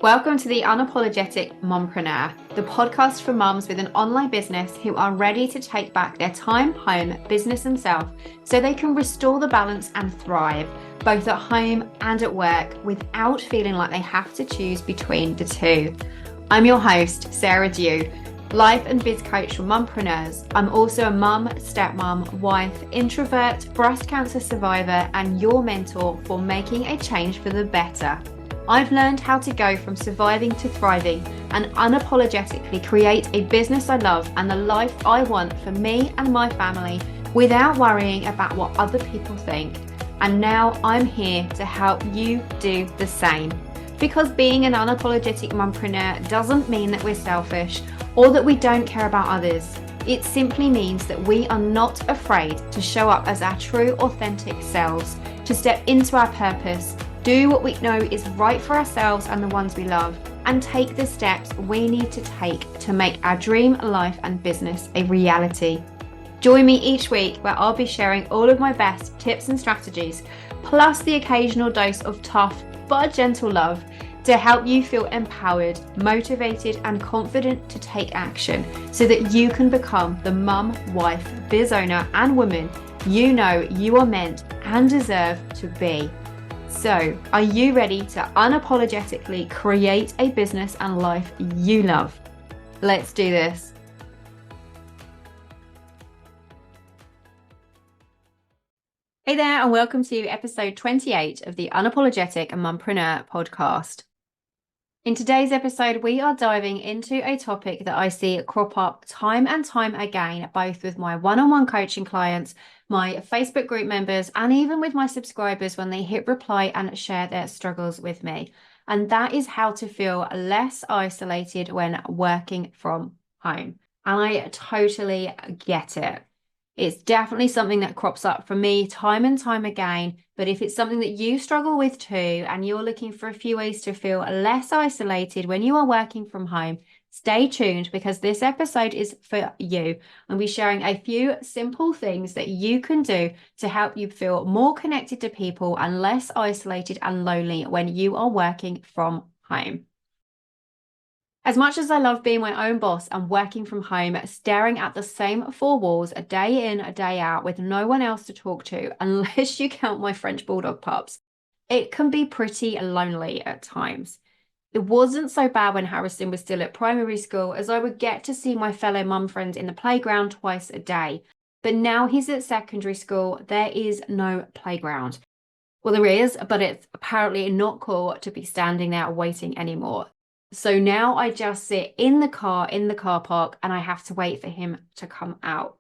Welcome to the Unapologetic Mompreneur, the podcast for mums with an online business who are ready to take back their time, home, business, and self so they can restore the balance and thrive, both at home and at work, without feeling like they have to choose between the two. I'm your host, Sarah Dew, life and biz coach for mompreneurs. I'm also a mum, stepmom, wife, introvert, breast cancer survivor, and your mentor for making a change for the better. I've learned how to go from surviving to thriving and unapologetically create a business I love and the life I want for me and my family without worrying about what other people think. And now I'm here to help you do the same. Because being an unapologetic mompreneur doesn't mean that we're selfish or that we don't care about others. It simply means that we are not afraid to show up as our true, authentic selves, to step into our purpose, do what we know is right for ourselves and the ones we love, and take the steps we need to take to make our dream life and business a reality. Join me each week where I'll be sharing all of my best tips and strategies, plus the occasional dose of tough but gentle love to help you feel empowered, motivated, and confident to take action so that you can become the mum, wife, biz owner, and woman you know you are meant and deserve to be. So, are you ready to unapologetically create a business and life you love? Let's do this. Hey there, and welcome to episode 28 of the Unapologetic Mompreneur podcast. In today's episode, we are diving into a topic that I see crop up time and time again, both with my one-on-one coaching clients, my Facebook group members, and even with my subscribers when they hit reply and share their struggles with me. And that is how to feel less isolated when working from home. And I totally get it. It's definitely something that crops up for me time and time again. But if it's something that you struggle with too, and you're looking for a few ways to feel less isolated when you are working from home, stay tuned because this episode is for you. I'll be sharing a few simple things that you can do to help you feel more connected to people and less isolated and lonely when you are working from home. As much as I love being my own boss and working from home, staring at the same four walls a day in, a day out with no one else to talk to, unless you count my French bulldog pups, it can be pretty lonely at times. It wasn't so bad when Harrison was still at primary school, as I would get to see my fellow mum friends in the playground twice a day. But now he's at secondary school, there is no playground. Well, there is, but it's apparently not cool to be standing there waiting anymore. So now I just sit in the car park, and I have to wait for him to come out.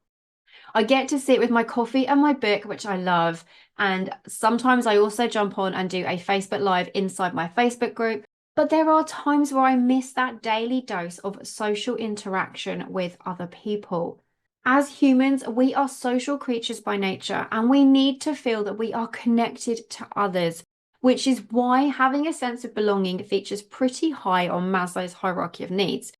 I get to sit with my coffee and my book, which I love. And sometimes I also jump on and do a Facebook Live inside my Facebook group. But there are times where I miss that daily dose of social interaction with other people. As humans, we are social creatures by nature, and we need to feel that we are connected to others, which is why having a sense of belonging features pretty high on Maslow's hierarchy of needs.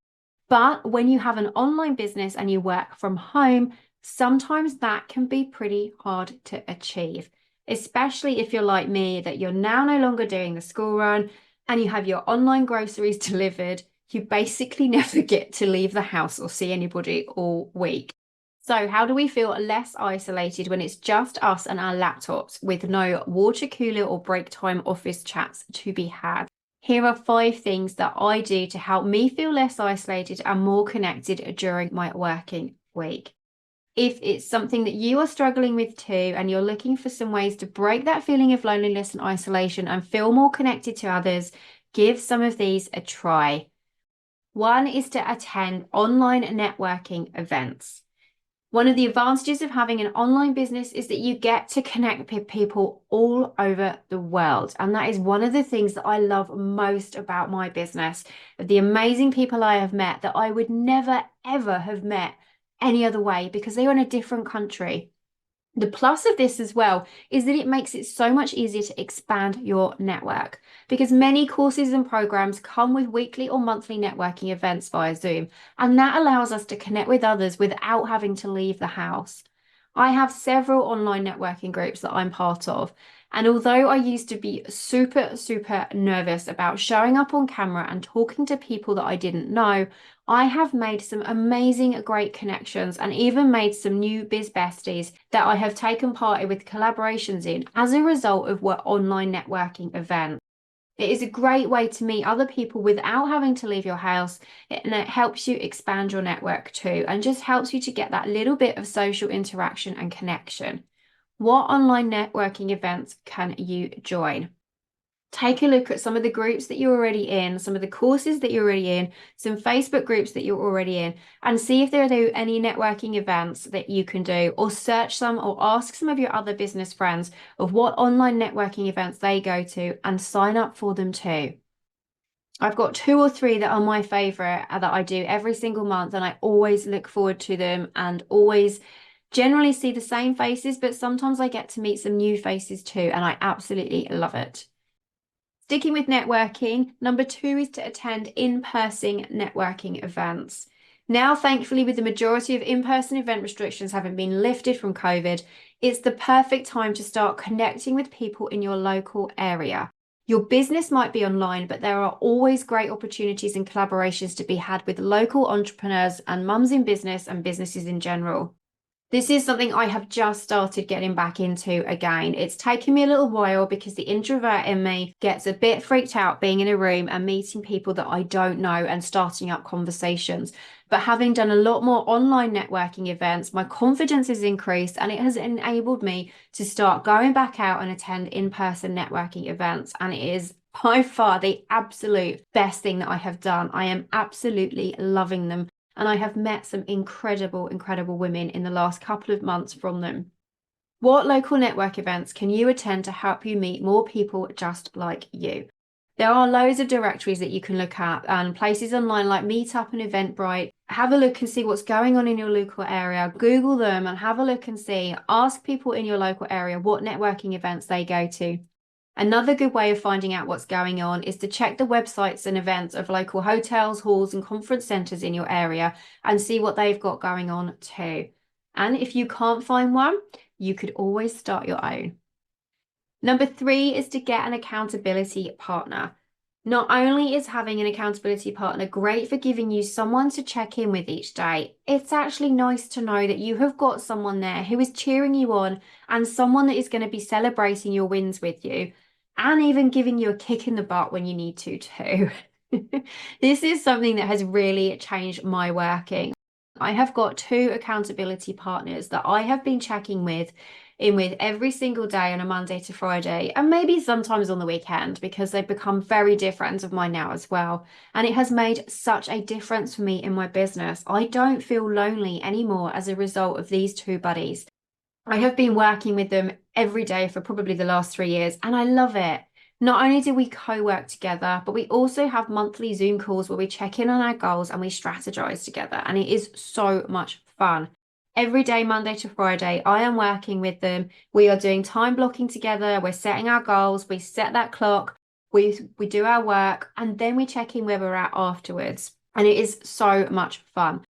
But when you have an online business and you work from home, sometimes that can be pretty hard to achieve, especially if you're like me, that you're now no longer doing the school run and you have your online groceries delivered. You basically never get to leave the house or see anybody all week. So how do we feel less isolated when it's just us and our laptops with no water cooler or break time office chats to be had? Here are 5 things that I do to help me feel less isolated and more connected during my working week. If it's something that you are struggling with too, and you're looking for some ways to break that feeling of loneliness and isolation and feel more connected to others, give some of these a try. 1 is to attend online networking events. One of the advantages of having an online business is that you get to connect with people all over the world. And that is one of the things that I love most about my business, the amazing people I have met that I would never, ever have met any other way because they are in a different country. The plus of this as well is that it makes it so much easier to expand your network because many courses and programs come with weekly or monthly networking events via Zoom, and that allows us to connect with others without having to leave the house. I have several online networking groups that I'm part of, And although I used to be super, super nervous about showing up on camera and talking to people that I didn't know, I have made some amazing, great connections and even made some new biz besties that I have taken part with collaborations in as a result of what online networking events. It is a great way to meet other people without having to leave your house, and it helps you expand your network too, and just helps you to get that little bit of social interaction and connection. What online networking events can you join? Take a look at some of the groups that you're already in, some of the courses that you're already in, some Facebook groups that you're already in, and see if there are any networking events that you can do, or search some or ask some of your other business friends of what online networking events they go to and sign up for them too. I've got 2 or 3 that are my favorite that I do every single month, and I always look forward to them and always generally see the same faces, but sometimes I get to meet some new faces too, and I absolutely love it. Sticking with networking, number 2 is to attend in-person networking events. Now, thankfully, with the majority of in-person event restrictions having been lifted from COVID, it's the perfect time to start connecting with people in your local area. Your business might be online, but there are always great opportunities and collaborations to be had with local entrepreneurs and mums in business and businesses in general. This is something I have just started getting back into again. It's taken me a little while because the introvert in me gets a bit freaked out being in a room and meeting people that I don't know and starting up conversations. But having done a lot more online networking events, my confidence has increased, and it has enabled me to start going back out and attend in-person networking events. And it is by far the absolute best thing that I have done. I am absolutely loving them. And I have met some incredible, incredible women in the last couple of months from them. What local network events can you attend to help you meet more people just like you? There are loads of directories that you can look at and places online like Meetup and Eventbrite. Have a look and see what's going on in your local area. Google them and have a look and see. Ask people in your local area what networking events they go to. Another good way of finding out what's going on is to check the websites and events of local hotels, halls, and conference centres in your area and see what they've got going on too. And if you can't find one, you could always start your own. Number 3 is to get an accountability partner. Not only is having an accountability partner great for giving you someone to check in with each day, it's actually nice to know that you have got someone there who is cheering you on and someone that is going to be celebrating your wins with you and even giving you a kick in the butt when you need to too. This is something that has really changed my working. I have got 2 accountability partners that I have been checking with every single day on a Monday to Friday, and maybe sometimes on the weekend because they've become very dear friends of mine now as well. And it has made such a difference for me in my business. I don't feel lonely anymore as a result of these 2 buddies. I have been working with them every day for probably the last 3 years, and I love it. Not only do we co-work together, but we also have monthly Zoom calls where we check in on our goals and we strategize together, and it is so much fun. Every day, Monday to Friday, I am working with them. We are doing time blocking together. We're setting our goals. We set that clock. We do our work, and then we check in where we're at afterwards. And it is so much fun.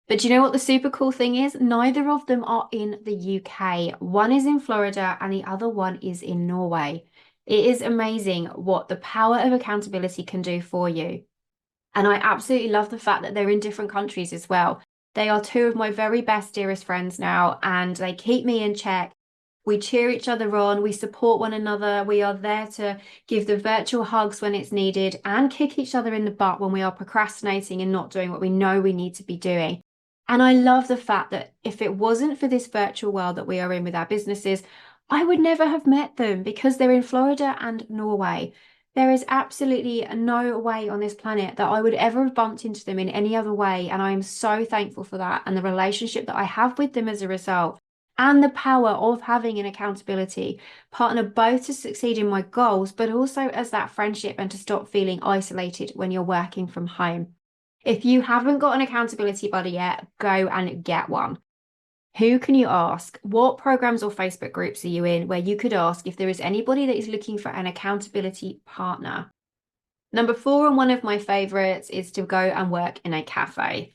But do you know what the super cool thing is? Neither of them are in the UK. One is in Florida and the other one is in Norway. It is amazing what the power of accountability can do for you. And I absolutely love the fact that they're in different countries as well. They are 2 of my very best, dearest friends now, and they keep me in check. We cheer each other on, we support one another, we are there to give the virtual hugs when it's needed and kick each other in the butt when we are procrastinating and not doing what we know we need to be doing. And I love the fact that if it wasn't for this virtual world that we are in with our businesses, I would never have met them because they're in Florida and Norway. There is absolutely no way on this planet that I would ever have bumped into them in any other way. And I am so thankful for that and the relationship that I have with them as a result, and the power of having an accountability partner both to succeed in my goals, but also as that friendship and to stop feeling isolated when you're working from home. If you haven't got an accountability buddy yet, go and get one. Who can you ask? What programs or Facebook groups are you in where you could ask if there is anybody that is looking for an accountability partner? Number 4, and one of my favorites, is to go and work in a cafe.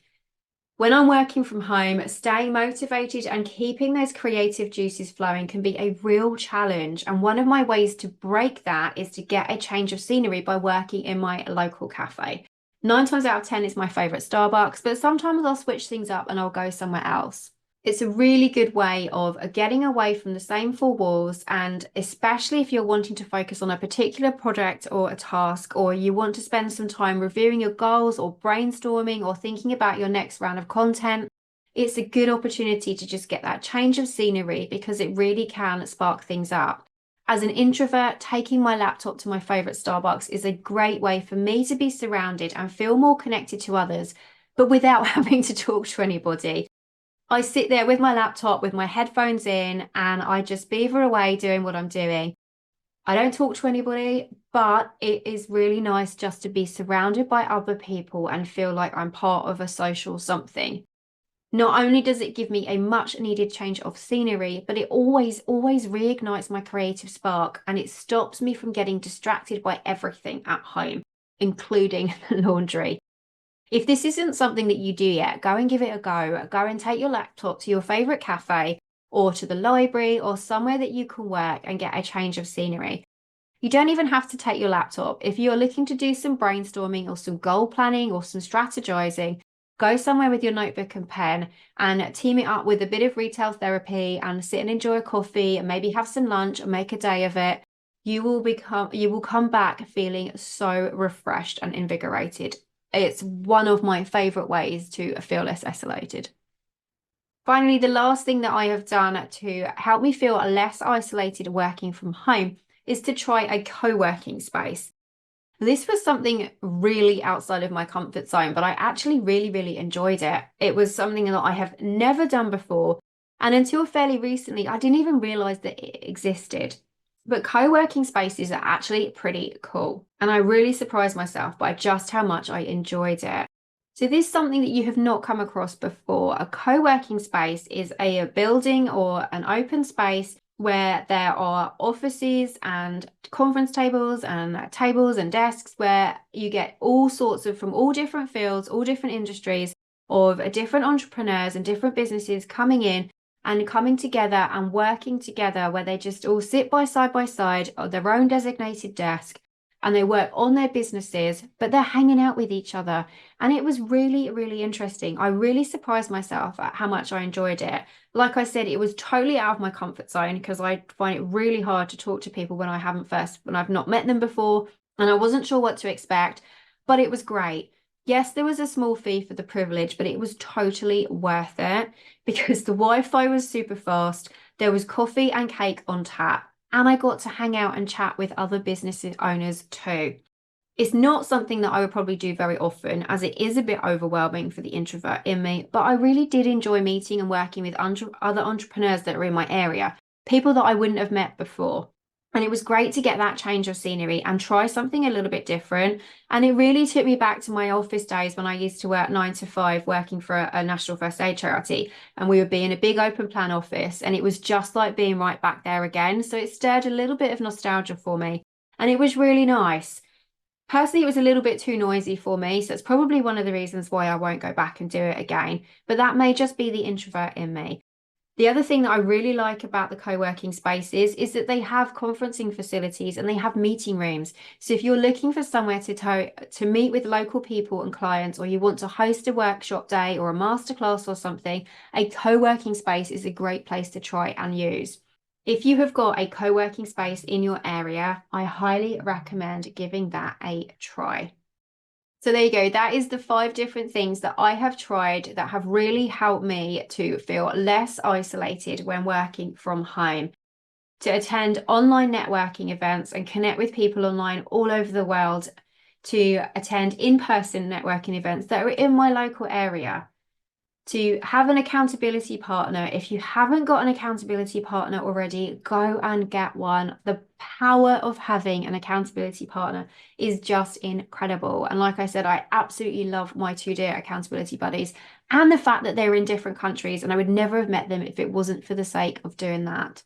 When I'm working from home, staying motivated and keeping those creative juices flowing can be a real challenge. And one of my ways to break that is to get a change of scenery by working in my local cafe. 9 times out of 10 is my favorite Starbucks, but sometimes I'll switch things up and I'll go somewhere else. It's a really good way of getting away from the same four walls, and especially if you're wanting to focus on a particular project or a task, or you want to spend some time reviewing your goals or brainstorming or thinking about your next round of content, it's a good opportunity to just get that change of scenery because it really can spark things up. As an introvert, taking my laptop to my favorite Starbucks is a great way for me to be surrounded and feel more connected to others, but without having to talk to anybody. I sit there with my laptop with my headphones in and I just beaver away doing what I'm doing. I don't talk to anybody, but it is really nice just to be surrounded by other people and feel like I'm part of a social something. Not only does it give me a much needed change of scenery, but it always reignites my creative spark and it stops me from getting distracted by everything at home, including laundry. If this isn't something that you do yet, go and give it a go. Go and take your laptop to your favorite cafe or to the library or somewhere that you can work and get a change of scenery. You don't even have to take your laptop. If you're looking to do some brainstorming or some goal planning or some strategizing, go somewhere with your notebook and pen and team it up with a bit of retail therapy and sit and enjoy a coffee and maybe have some lunch and make a day of it. You will come back feeling so refreshed and invigorated. It's one of my favorite ways to feel less isolated. Finally, the last thing that I have done to help me feel less isolated working from home is to try a co-working space. This was something really outside of my comfort zone, but I actually really enjoyed it. It was something that I have never done before. And until fairly recently, I didn't even realize that it existed. But co-working spaces are actually pretty cool. And I really surprised myself by just how much I enjoyed it. So this is something that you have not come across before. A co-working space is a building or an open space where there are offices and conference tables and desks where you get all sorts of from all different fields, all different industries of different entrepreneurs and different businesses coming in and coming together and working together, where they just all sit by side on their own designated desk and they work on their businesses, but they're hanging out with each other. And it was really interesting. I really surprised myself at how much I enjoyed it. Like I said, it was totally out of my comfort zone because I find it really hard to talk to people when I've not met them before, and I wasn't sure what to expect, but it was great. Yes, there was a small fee for the privilege, but it was totally worth it because the Wi-Fi was super fast. There was coffee and cake on tap, and I got to hang out and chat with other business owners too. It's not something that I would probably do very often, as it is a bit overwhelming for the introvert in me, but I really did enjoy meeting and working with other entrepreneurs that are in my area, people that I wouldn't have met before. And it was great to get that change of scenery and try something a little bit different. And it really took me back to my office days when I used to work 9 to 5 working for a national first aid charity. And we would be in a big open plan office, and it was just like being right back there again. So it stirred a little bit of nostalgia for me. And it was really nice. Personally, it was a little bit too noisy for me, so it's probably one of the reasons why I won't go back and do it again. But that may just be the introvert in me. The other thing that I really like about the co-working spaces is that they have conferencing facilities and they have meeting rooms. So if you're looking for somewhere to meet with local people and clients, or you want to host a workshop day or a masterclass or something, a co-working space is a great place to try and use. If you have got a co-working space in your area, I highly recommend giving that a try. So there you go. That is the 5 different things that I have tried that have really helped me to feel less isolated when working from home, to attend online networking events and connect with people online all over the world, to attend in-person networking events that are in my local area, to have an accountability partner. If you haven't got an accountability partner already, go and get one. The power of having an accountability partner is just incredible. And like I said, I absolutely love my 2 dear accountability buddies and the fact that they're in different countries, and I would never have met them if it wasn't for the sake of doing that.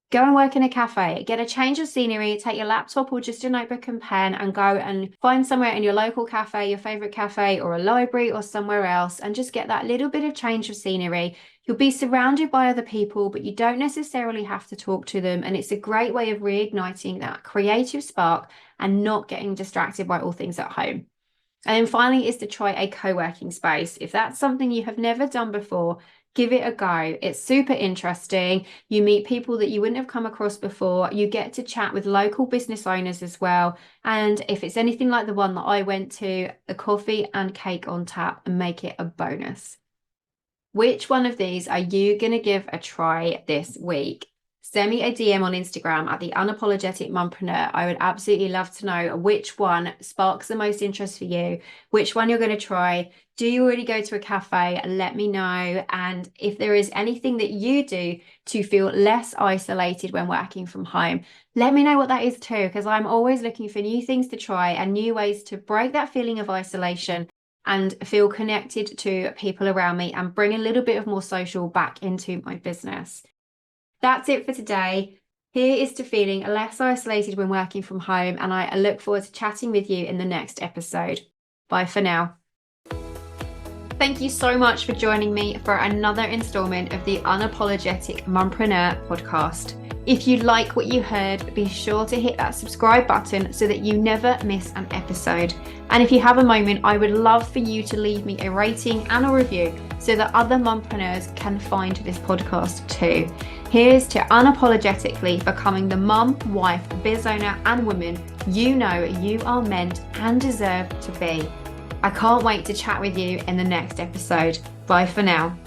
Go and work in a cafe, get a change of scenery, take your laptop or just a notebook and pen and go and find somewhere in your local cafe, your favorite cafe or a library or somewhere else, and just get that little bit of change of scenery. You'll be surrounded by other people, but you don't necessarily have to talk to them. And it's a great way of reigniting that creative spark and not getting distracted by all things at home. And then finally is to try a co-working space. If that's something you have never done before, give it a go. It's super interesting. You meet people that you wouldn't have come across before. You get to chat with local business owners as well. And if it's anything like the one that I went to, the coffee and cake on tap, and make it a bonus. Which one of these are you going to give a try this week? Send me a DM on Instagram at the Unapologetic Mompreneur. I would absolutely love to know which one sparks the most interest for you, which one you're going to try. Do you already go to a cafe? Let me know. And if there is anything that you do to feel less isolated when working from home, let me know what that is too, because I'm always looking for new things to try and new ways to break that feeling of isolation and feel connected to people around me and bring a little bit of more social back into my business. That's it for today. Here is to feeling less isolated when working from home, and I look forward to chatting with you in the next episode. Bye for now. Thank you so much for joining me for another installment of the Unapologetic Mompreneur podcast. If you like what you heard, be sure to hit that subscribe button so that you never miss an episode. And if you have a moment, I would love for you to leave me a rating and a review so that other mompreneurs can find this podcast too. Here's to unapologetically becoming the mum, wife, biz owner, and woman you know you are meant and deserve to be. I can't wait to chat with you in the next episode. Bye for now.